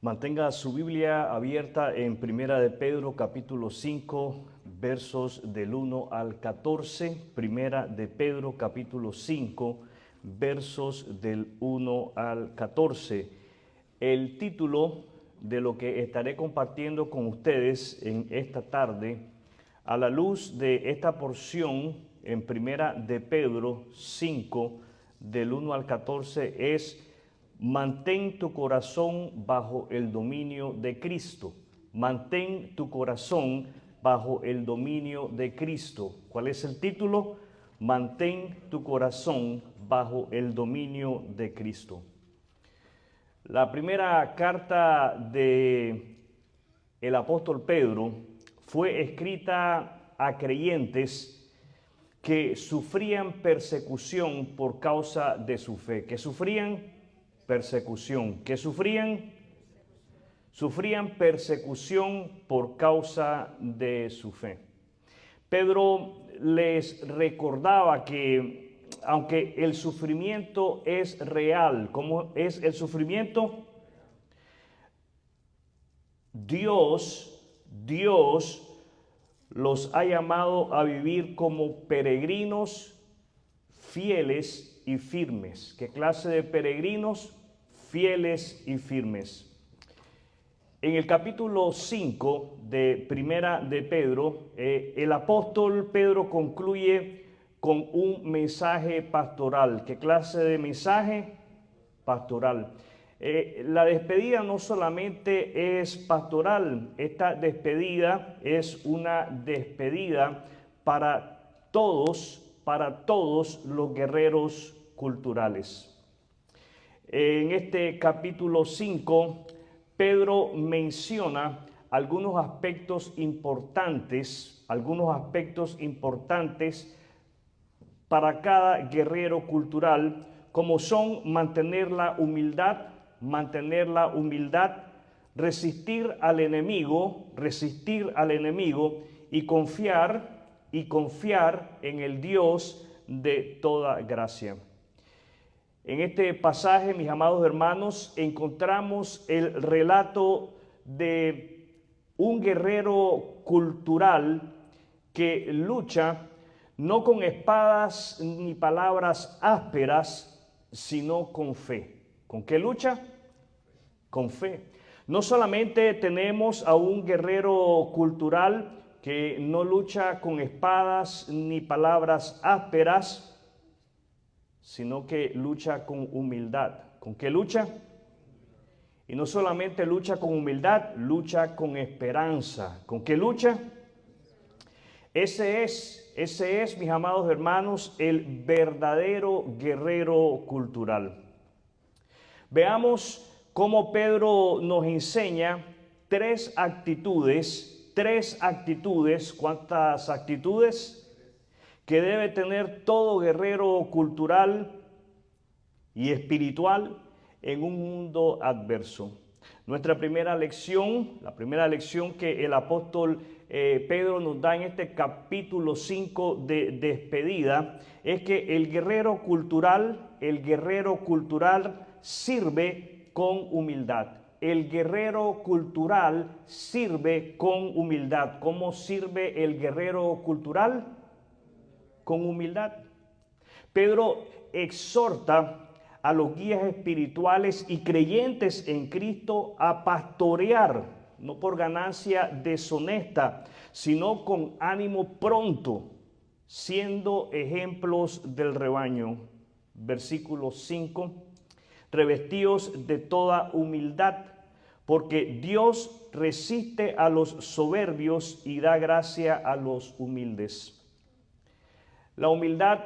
Mantenga su Biblia abierta en Primera de Pedro, capítulo 5, versos del 1 al 14. Primera de Pedro, capítulo 5, versos del 1 al 14. El título de lo que estaré compartiendo con ustedes en esta tarde, a la luz de esta porción en Primera de Pedro 5, del 1 al 14, es: mantén tu corazón bajo el dominio de Cristo. Mantén tu corazón bajo el dominio de Cristo. ¿Cuál es el título? Mantén tu corazón bajo el dominio de Cristo. La primera carta de el apóstol Pedro fue escrita a creyentes que sufrían persecución por causa de su fe, que sufrían persecución por causa de su fe. Pedro les recordaba que aunque el sufrimiento es real, ¿cómo es el sufrimiento? Dios los ha llamado a vivir como peregrinos fieles y firmes. ¿Qué clase de peregrinos? Fieles y firmes. En el capítulo 5 de Primera de Pedro, el apóstol Pedro concluye con un mensaje pastoral. ¿Qué clase de mensaje? Pastoral. La despedida no solamente es pastoral, esta despedida es una despedida para todos los guerreros culturales. En este capítulo 5, Pedro menciona algunos aspectos importantes para cada guerrero cultural, como son mantener la humildad, resistir al enemigo y confiar en el Dios de toda gracia. En este pasaje, mis amados hermanos, encontramos el relato de un guerrero cultural que lucha no con espadas ni palabras ásperas, sino con fe. ¿Con qué lucha? Con fe. No solamente tenemos a un guerrero cultural que no lucha con espadas ni palabras ásperas, sino que lucha con humildad. ¿Con qué lucha? Y no solamente lucha con humildad, lucha con esperanza. ¿Con qué lucha? Ese es, mis amados hermanos, el verdadero guerrero cultural. Veamos cómo Pedro nos enseña tres actitudes. ¿Cuántas actitudes? Que debe tener todo guerrero cultural y espiritual en un mundo adverso. Nuestra primera lección, la primera lección que el apóstol Pedro nos da en este capítulo 5 de despedida, es que el guerrero cultural sirve con humildad. El guerrero cultural sirve con humildad. ¿Cómo sirve el guerrero cultural? Con humildad. Pedro exhorta a los guías espirituales y creyentes en Cristo a pastorear, no por ganancia deshonesta, sino con ánimo pronto, siendo ejemplos del rebaño. Versículo 5, revestidos de toda humildad, porque Dios resiste a los soberbios y da gracia a los humildes. La humildad,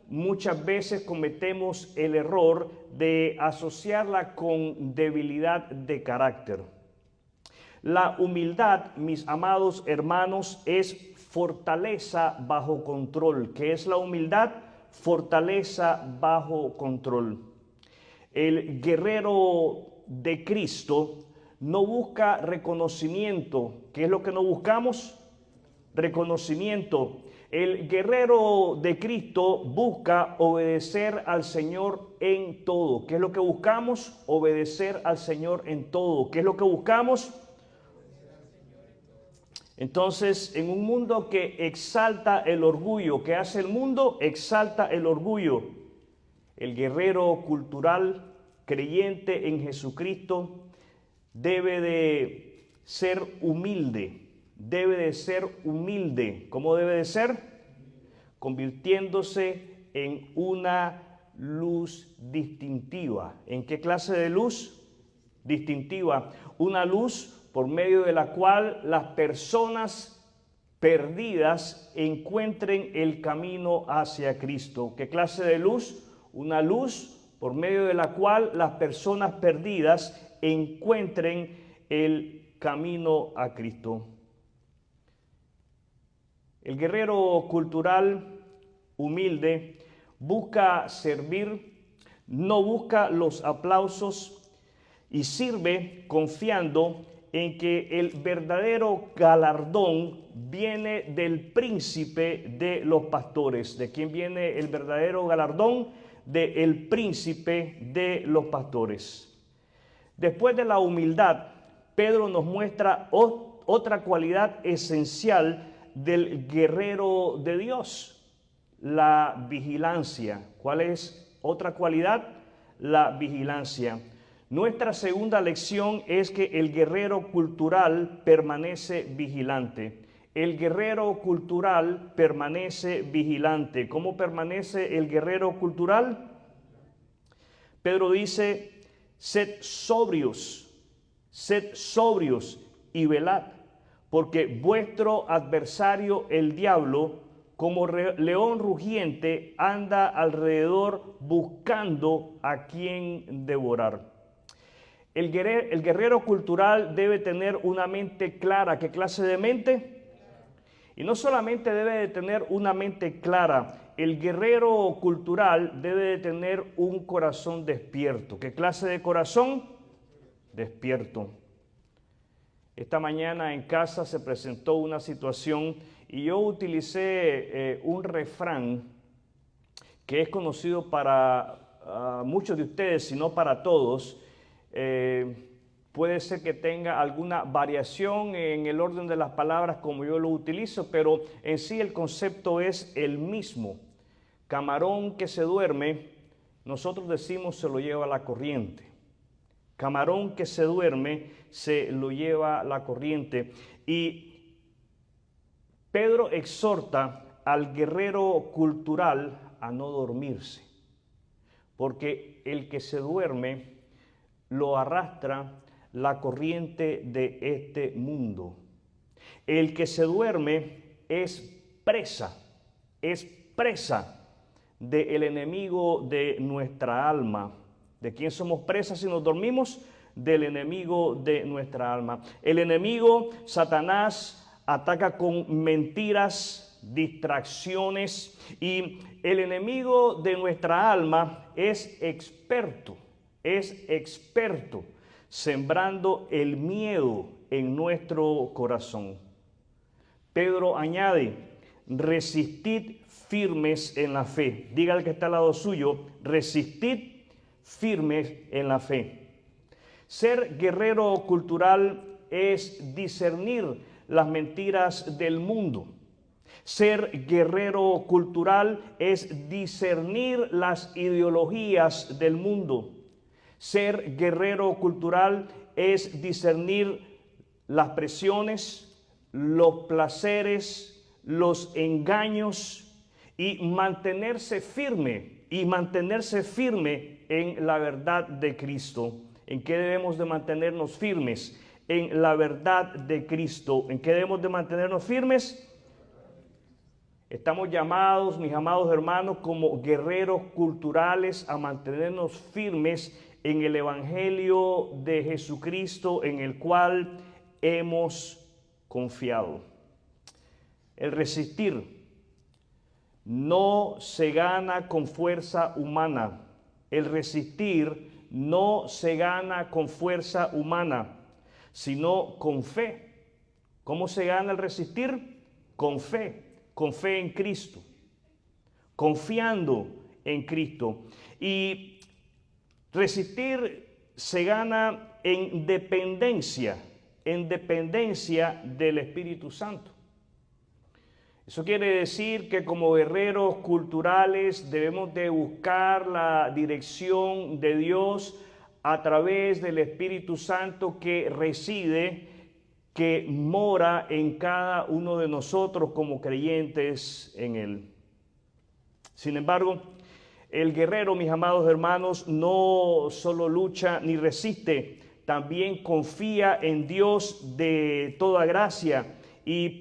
muchas veces cometemos el error de asociarla con debilidad de carácter. La humildad, mis amados hermanos, es fortaleza bajo control. ¿Qué es la humildad? Fortaleza bajo control. El guerrero de Cristo no busca reconocimiento. ¿Qué es lo que no buscamos? Reconocimiento. El guerrero de Cristo busca obedecer al Señor en todo. ¿Qué es lo que buscamos? Obedecer al Señor en todo. ¿Qué es lo que buscamos? Entonces, en un mundo que exalta el orgullo, ¿qué hace el mundo? Exalta el orgullo. El guerrero cultural creyente en Jesucristo debe de ser humilde, debe de ser humilde. ¿Cómo debe de ser? Convirtiéndose en una luz distintiva. ¿En qué clase de luz? Distintiva. Una luz por medio de la cual las personas perdidas encuentren el camino hacia Cristo. ¿Qué clase de luz? Una luz por medio de la cual las personas perdidas encuentren el camino a Cristo. El guerrero cultural humilde busca servir, no busca los aplausos y sirve confiando en que el verdadero galardón viene del príncipe de los pastores. ¿De quién viene el verdadero galardón? Del príncipe de los pastores. Después de la humildad, Pedro nos muestra otra cualidad esencial del guerrero de Dios: la vigilancia. ¿Cuál es otra cualidad? La vigilancia. Nuestra segunda lección es que el guerrero cultural permanece vigilante. El guerrero cultural permanece vigilante. ¿Cómo permanece el guerrero cultural? Pedro dice: sed sobrios y velad, porque vuestro adversario el diablo, como león rugiente, anda alrededor buscando a quien devorar. El guerrero cultural debe tener una mente clara. ¿Qué clase de mente? Y no solamente debe de tener una mente clara, el guerrero cultural debe de tener un corazón despierto. ¿Qué clase de corazón? Despierto. Esta mañana en casa se presentó una situación y yo utilicé un refrán que es conocido para muchos de ustedes, si no para todos. Puede ser que tenga alguna variación en el orden de las palabras como yo lo utilizo, pero en sí el concepto es el mismo. Camarón que se duerme, nosotros decimos se lo lleva la corriente. Camarón que se duerme, se lo lleva la corriente. Y Pedro exhorta al guerrero cultural a no dormirse, porque el que se duerme lo arrastra la corriente de este mundo. El que se duerme es presa del enemigo de nuestra alma. ¿De quién somos presas si nos dormimos? Del enemigo de nuestra alma. El enemigo, Satanás, ataca con mentiras, distracciones, y el enemigo de nuestra alma es experto sembrando el miedo en nuestro corazón. Pedro añade: resistid firmes en la fe. Diga al que está al lado suyo: resistid firmes en la fe. Ser guerrero cultural es discernir las mentiras del mundo. Ser guerrero cultural es discernir las ideologías del mundo. Ser guerrero cultural es discernir las presiones, los placeres, los engaños y mantenerse firme en la verdad de Cristo. ¿En qué debemos de mantenernos firmes? En la verdad de Cristo. ¿En qué debemos de mantenernos firmes? Estamos llamados, mis amados hermanos, como guerreros culturales a mantenernos firmes en el Evangelio de Jesucristo en el cual hemos confiado. El resistir no se gana con fuerza humana. El resistir no se gana con fuerza humana, sino con fe. ¿Cómo se gana el resistir? Con fe. con fe en Cristo, confiando en Cristo. Y resistir se gana en dependencia del Espíritu Santo. Eso quiere decir que como guerreros culturales debemos de buscar la dirección de Dios a través del Espíritu Santo que reside, que mora en cada uno de nosotros como creyentes en Él. Sin embargo, el guerrero, mis amados hermanos, no solo lucha ni resiste, también confía en Dios de toda gracia y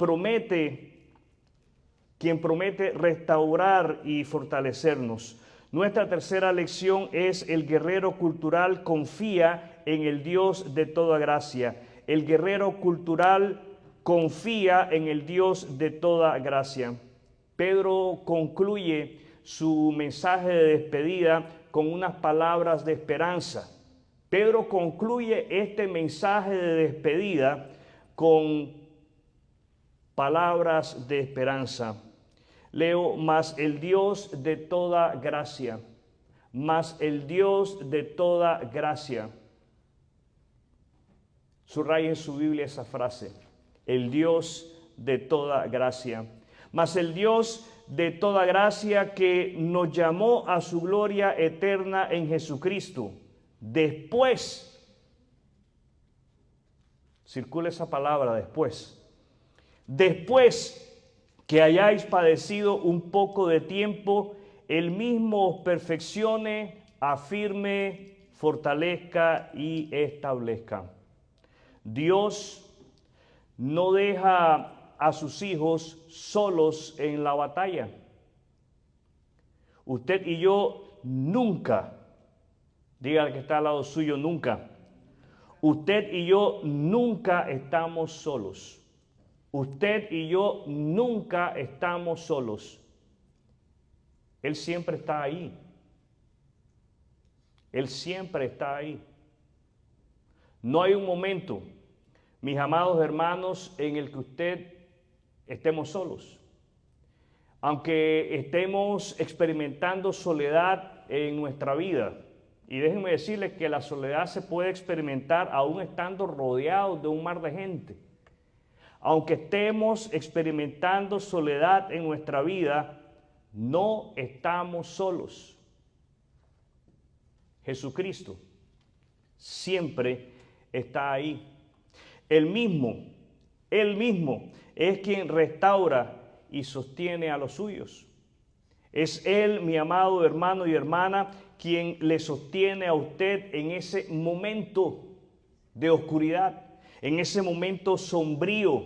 quien promete restaurar y fortalecernos. Nuestra tercera lección es: el guerrero cultural confía en el Dios de toda gracia. El guerrero cultural confía en el Dios de toda gracia. Pedro concluye su mensaje de despedida con unas palabras de esperanza. Pedro concluye este mensaje de despedida con palabras de esperanza. Leo: mas el Dios de toda gracia, mas el Dios de toda gracia. Subraya en su Biblia esa frase: el Dios de toda gracia. Mas el Dios de toda gracia, que nos llamó a su gloria eterna en Jesucristo. Después, circula esa palabra, después que hayáis padecido un poco de tiempo, Él mismo os perfeccione, afirme, fortalezca y establezca. Dios no deja a sus hijos solos en la batalla. Usted y yo nunca, diga al que está al lado suyo, nunca. Usted y yo nunca estamos solos. Usted y yo nunca estamos solos. Él siempre está ahí. Él siempre está ahí. No hay un momento, mis amados hermanos, en el que usted estemos solos. Aunque estemos experimentando soledad en nuestra vida. Y déjenme decirles que la soledad se puede experimentar aún estando rodeados de un mar de gente. Aunque estemos experimentando soledad en nuestra vida, no estamos solos. Jesucristo siempre está ahí. Él mismo es quien restaura y sostiene a los suyos. Es Él, mi amado hermano y hermana, quien le sostiene a usted en ese momento de oscuridad, en ese momento sombrío,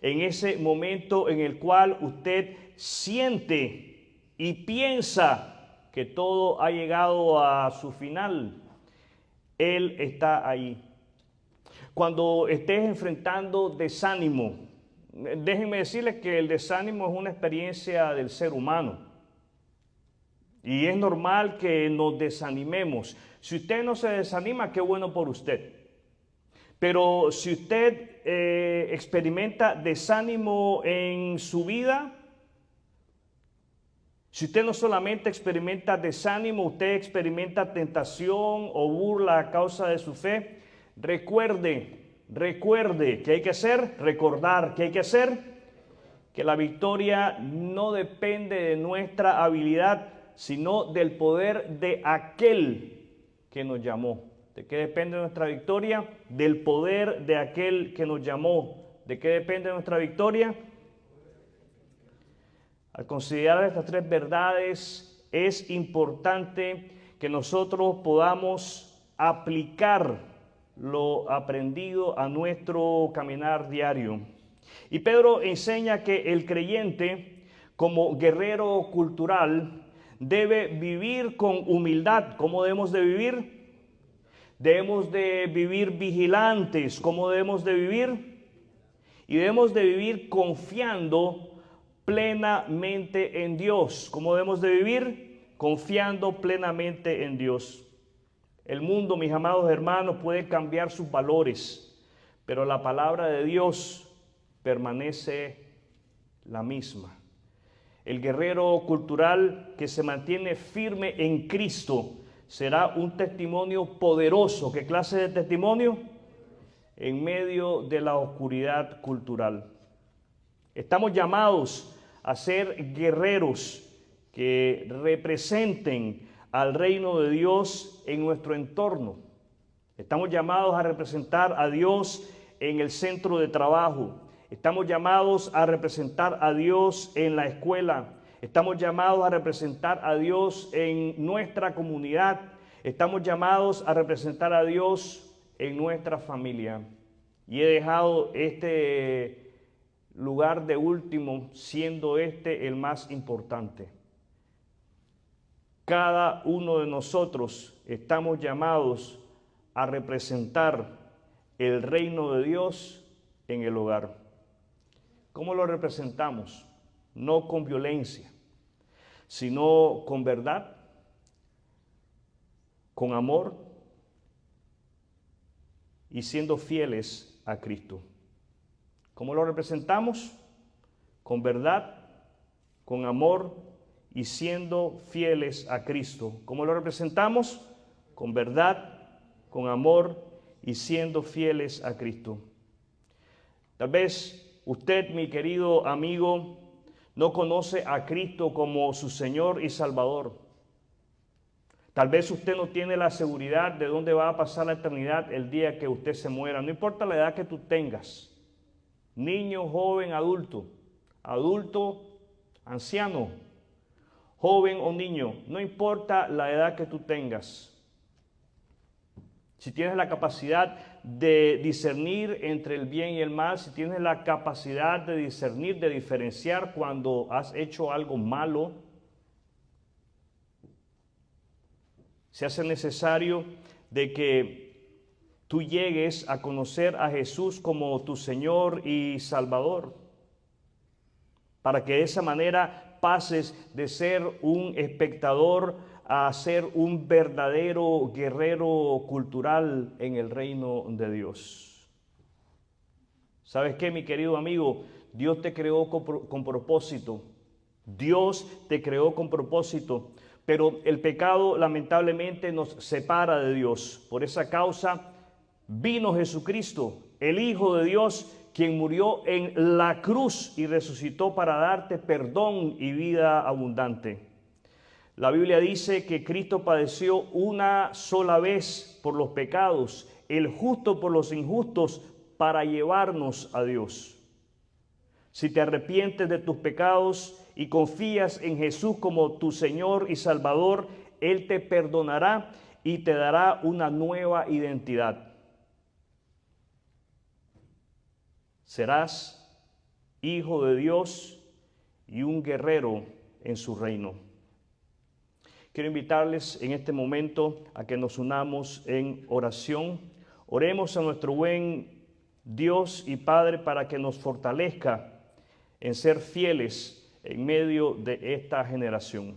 en ese momento en el cual usted siente y piensa que todo ha llegado a su final. Él está ahí. Cuando estés enfrentando desánimo, déjenme decirles que el desánimo es una experiencia del ser humano. Y es normal que nos desanimemos. Si usted no se desanima, qué bueno por usted. Pero si usted experimenta desánimo en su vida, si usted no solamente experimenta desánimo, usted experimenta tentación o burla a causa de su fe, recuerde que hay que hacer, recordar que hay que hacer, que la victoria no depende de nuestra habilidad, sino del poder de aquel que nos llamó. ¿De qué depende nuestra victoria? Del poder de aquel que nos llamó. ¿De qué depende nuestra victoria? Al considerar estas tres verdades, es importante que nosotros podamos aplicar lo aprendido a nuestro caminar diario. Y Pedro enseña que el creyente, como guerrero cultural, debe vivir con humildad. ¿Cómo debemos de vivir? Debemos de vivir vigilantes. ¿Cómo debemos de vivir? Y debemos de vivir confiando plenamente en Dios. ¿Cómo debemos de vivir? Confiando plenamente en Dios. El mundo, mis amados hermanos, puede cambiar sus valores, pero la palabra de Dios permanece la misma. El guerrero cultural que se mantiene firme en Cristo será un testimonio poderoso. ¿Qué clase de testimonio? En medio de la oscuridad cultural. Estamos llamados a ser guerreros que representen al reino de Dios en nuestro entorno. Estamos llamados a representar a Dios en el centro de trabajo. Estamos llamados a representar a Dios en la escuela. Estamos llamados a representar a Dios en nuestra comunidad. Estamos llamados a representar a Dios en nuestra familia. Y he dejado este lugar de último, siendo este el más importante. Cada uno de nosotros estamos llamados a representar el reino de Dios en el hogar. ¿Cómo lo representamos? No con violencia, sino con verdad, con amor y siendo fieles a Cristo. ¿Cómo lo representamos? Con verdad, con amor y siendo fieles a Cristo. ¿Cómo lo representamos? Con verdad, con amor y siendo fieles a Cristo. Tal vez usted, mi querido amigo, no conoce a Cristo como su Señor y Salvador. Tal vez usted no tiene la seguridad de dónde va a pasar la eternidad el día que usted se muera. No importa la edad que tú tengas. Niño, joven, adulto, anciano, joven o niño, no importa la edad que tú tengas. Si tienes la capacidad de discernir entre el bien y el mal, si tienes la capacidad de discernir, de diferenciar cuando has hecho algo malo, se hace necesario de que tú llegues a conocer a Jesús como tu Señor y Salvador, para que de esa manera pases de ser un espectador a ser un verdadero guerrero cultural en el reino de Dios. ¿Sabes qué, mi querido amigo? Dios te creó con propósito. Dios te creó con propósito, pero el pecado lamentablemente nos separa de Dios. Por esa causa vino Jesucristo, el Hijo de Dios, quien murió en la cruz y resucitó para darte perdón y vida abundante. La Biblia dice que Cristo padeció una sola vez por los pecados, el justo por los injustos, para llevarnos a Dios. Si te arrepientes de tus pecados y confías en Jesús como tu Señor y Salvador, Él te perdonará y te dará una nueva identidad. Serás hijo de Dios y un guerrero en su reino. Quiero invitarles en este momento a que nos unamos en oración. Oremos a nuestro buen Dios y Padre para que nos fortalezca en ser fieles en medio de esta generación.